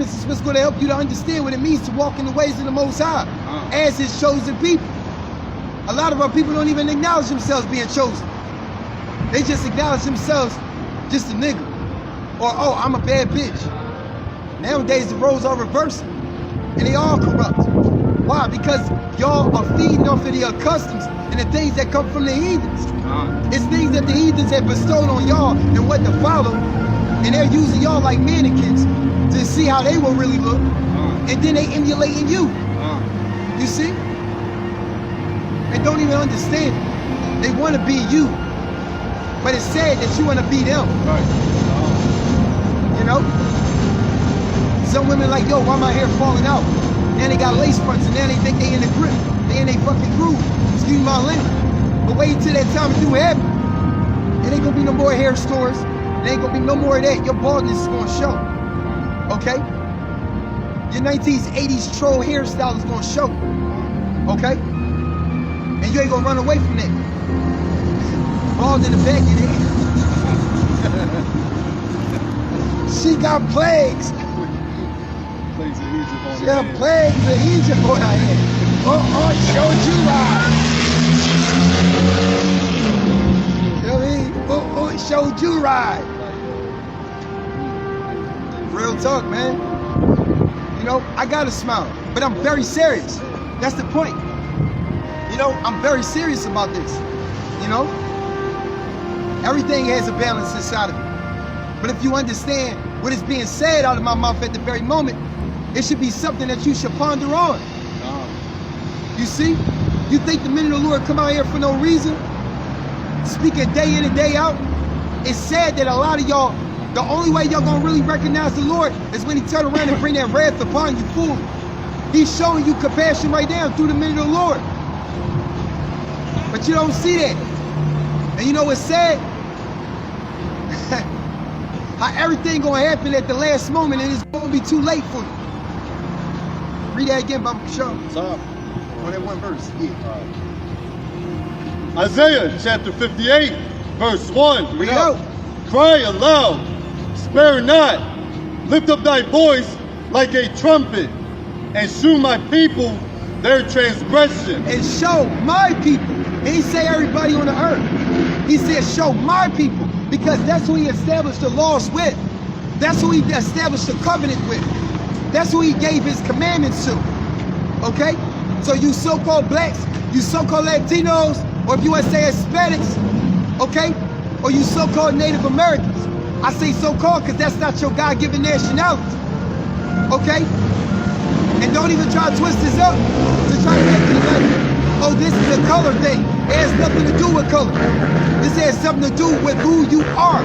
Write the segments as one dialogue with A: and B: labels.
A: commandments is what's going to help you to understand what it means to walk in the ways of the Most High as His chosen people. A lot of our people don't even acknowledge themselves being chosen. They just acknowledge themselves just a nigga. Or, oh, I'm a bad bitch. Nowadays, the roles are reversing. And they all corrupt. Why? Because y'all are feeding off of the customs and the things that come from the heathens. It's things that the heathens have bestowed on y'all and what to follow. And they're using y'all like mannequins to see how they will really look. And then they emulating you. You see? They don't even understand it. They want to be you. But it's sad that you want to be them. You know? Some women like, yo, why my hair falling out? Now they got lace fronts and now they think they in the grip. They in they fucking groove. Excuse my language. But wait till that time to do happen. It ain't gonna be no more hair stores. There ain't gonna be no more of that. Your baldness is gonna show. Okay? Your 1980s troll hairstyle is gonna show. Okay? And you ain't gonna run away from that. Bald in the back of your head. She got plagues. She got plagues of Egypt on her head. Oh, showed you right. You know what I mean? Oh, it showed you right. Real talk, man. You know, I gotta smile, but I'm very serious. That's the point. You know, I'm very serious about this. You know? Everything has a balance inside of it. But if you understand what is being said out of my mouth at the very moment, it should be something that you should ponder on. You see? You think the men of the Lord come out here for no reason? Speaking day in and day out? It's sad that a lot of y'all, the only way y'all gonna really recognize the Lord is when He turn around and bring that wrath upon you fully. He's showing you compassion right now through the men of the Lord. But you don't see that. And you know what's sad? How everything gonna happen at the last moment and it's gonna be too late for you. Read that again, Baba Show. On that one verse. Yeah.
B: Isaiah chapter 58, verse 1.
A: Read out.
B: Cry aloud, spare not, lift up thy voice like a trumpet, and shew my people their transgression.
A: And show my people. And He say everybody on the earth. He said show my people. Because that's who He established the laws with. That's who He established the covenant with. That's who He gave His commandments to. Okay? So you so-called blacks, you so-called Latinos, or if you want to say Hispanics, okay? Or you so-called Native Americans. I say so-called because that's not your God-given nationality. Okay? And don't even try to twist this up to try to make it like, oh, this is a color thing. It has nothing to do with color. This has something to do with who you are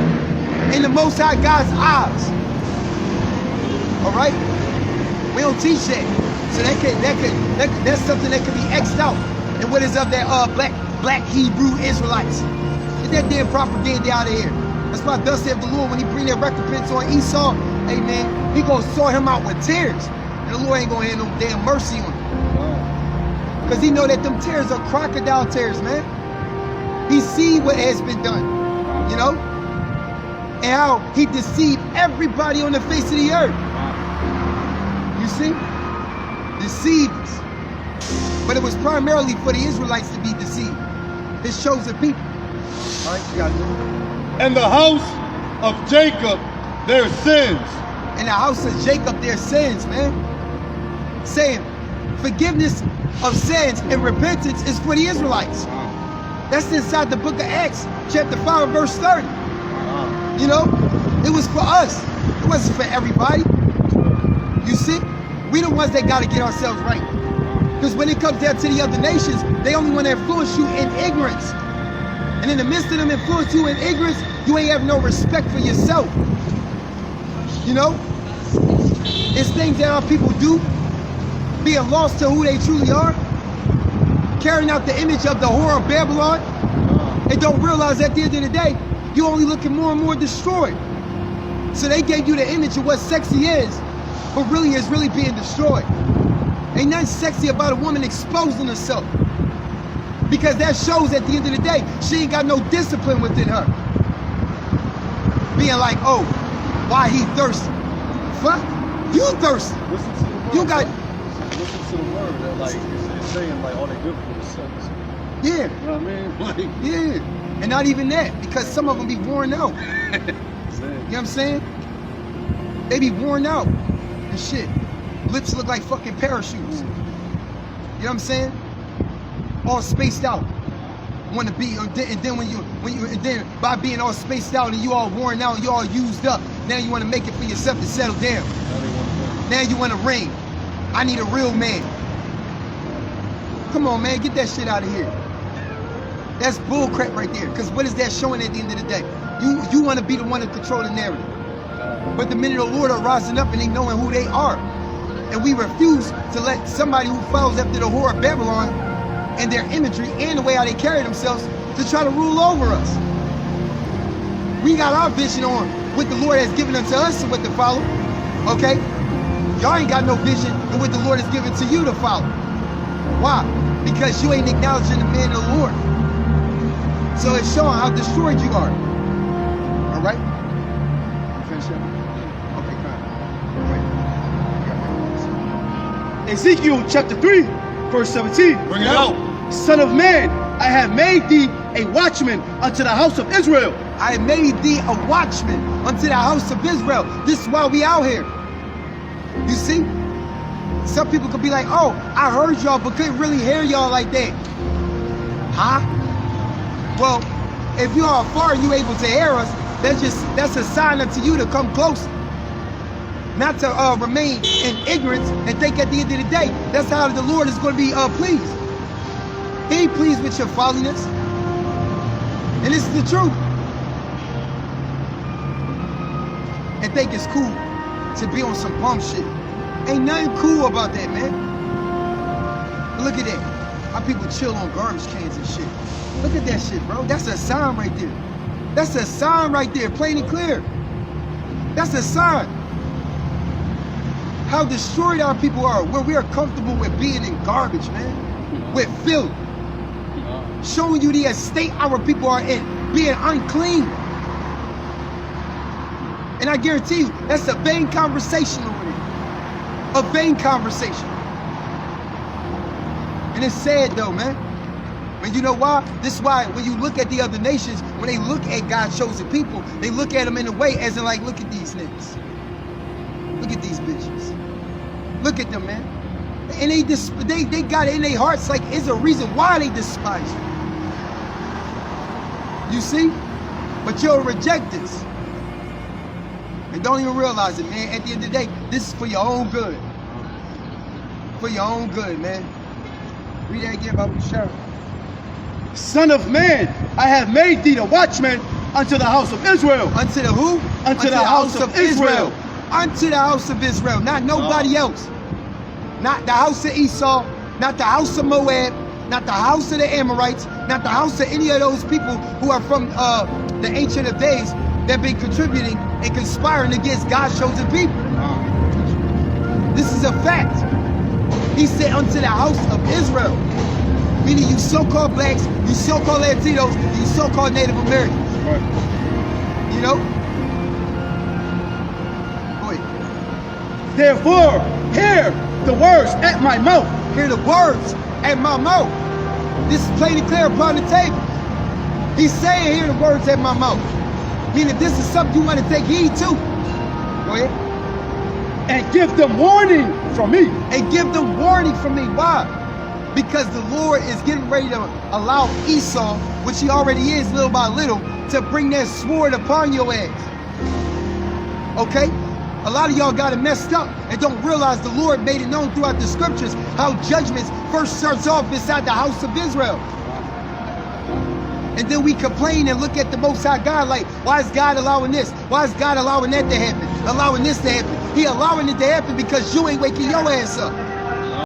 A: in the Most High God's eyes. All right? We don't teach that. So that's something that can be X'd out. And what is of that black Hebrew Israelites? Get that damn propaganda out of here. That's why thus saith the Lord when He bring that recompense on Esau, hey man, He gonna sort him out with tears. And the Lord ain't gonna have no damn mercy on him. Because He know that them tears are crocodile tears, man. He see what has been done, you know? And how He deceived everybody on the face of the earth. You see? Deceived us. But it was primarily for the Israelites to be deceived. His chosen people. All right, you got it.
B: And the house of Jacob their sins.
A: In the house of Jacob their sins, man. Saying forgiveness of sins and repentance is for the Israelites. That's inside the book of Acts, chapter 5, verse 30. You know, it was for us. It wasn't for everybody. You see? We the ones that got to get ourselves right. Because when it comes down to the other nations, they only want to influence you in ignorance. And in the midst of them influence you in ignorance, you ain't have no respect for yourself. You know? It's things that our people do, being lost to who they truly are, carrying out the image of the whore of Babylon, and don't realize at the end of the day, you only looking more and more destroyed. So they gave you the image of what sexy is, but really is really being destroyed. Ain't nothing sexy about a woman exposing herself. Because that shows at the end of the day, she ain't got no discipline within her. Being like, oh, why he thirsty? Fuck. You thirsty.
B: Listen to the word.
A: You got,
B: Listen to the word that like it's saying like all they good for is sex.
A: yeah,
B: You know what I mean? Like,
A: yeah. And not even that, because some of them be worn out. You know what I'm saying? They be worn out and shit. Lips look like fucking parachutes. You know what I'm saying? All spaced out. Want to be, and then and then by being all spaced out and you all worn out, you all used up. Now you want to make it for yourself to settle down.
B: now they want to
A: Now you want a ring. I need a real man. Come on, man, get that shit out of here. That's bull crap right there. Because what is that showing at the end of the day? You want to be the one to control the narrative. But the minute the Lord are rising up and they knowing who they are, and we refuse to let somebody who follows after the whore of Babylon and their imagery and the way how they carry themselves to try to rule over us. We got our vision on what the Lord has given unto us and what to follow. Okay? Y'all ain't got no vision of what the Lord has given to you to follow. Why? Because you ain't acknowledging the man of the Lord. So it's showing how destroyed you are. All right? You finish up? Okay, come on.
C: Ezekiel chapter 3, verse 17.
B: Bring it out.
C: Son of man, I have made thee a watchman unto the house of Israel.
A: I have made thee a watchman unto the house of Israel. This is why we out here. You see? Some people could be like, oh, I heard y'all, but couldn't really hear y'all like that. Huh? Well, if you are far and you able to hear us, that's a sign unto you to come close. Not to remain in ignorance and think at the end of the day, that's how the Lord is going to be pleased. He ain't pleased with your folliness. And this is the truth. And think it's cool to be on some bum shit. Ain't nothing cool about that, man. But look at that. How people chill on garbage cans and shit. Look at that shit, bro. That's a sign right there. That's a sign right there, plain and clear. That's a sign. How destroyed our people are, where we are comfortable with being in garbage, man. With filth. Showing you the estate our people are in, being unclean. And I guarantee you, that's a vain conversation over there. A vain conversation. And it's sad though, man. And you know why? This is why when you look at the other nations, when they look at God's chosen people, they look at them in a way as in like, look at these niggas. Look at these bitches. Look at them, man. And they got it in their hearts like it's a reason why they despise you. You see? But you'll reject this. And don't even realize it, man. At the end of the day, this is for your own good. For your own good, man. Read that again, Bible Sheriff.
C: Son of man, I have made thee the watchman unto the house of Israel.
A: Unto the who?
C: Unto the house of Israel.
A: Unto the house of Israel. Not nobody else. Not the house of Esau. Not the house of Moab. Not the house of the Amorites. Not the house of any of those people who are from the Ancient of Days that been contributing and conspiring against God's chosen people. This is a fact. He said unto the house of Israel. Meaning you so-called blacks, you so-called Latinos, you so-called Native Americans.
C: Right.
A: You know? Go ahead.
C: Therefore, hear the words at my mouth.
A: Hear the words at my mouth. This is plain and clear upon the table. He's saying, hear the words at my mouth. Meaning this is something you want to take heed to. Go ahead.
C: And give them warning from me.
A: And give them warning from me. Why? Because the Lord is getting ready to allow Esau, which he already is little by little, to bring that sword upon your ass. Okay? A lot of y'all got it messed up and don't realize the Lord made it known throughout the scriptures how judgments first starts off inside the house of Israel. And then we complain and look at the Most High God like, why is God allowing this? Why is God allowing that to happen? Allowing this to happen? He allowing it to happen because you ain't waking your ass up.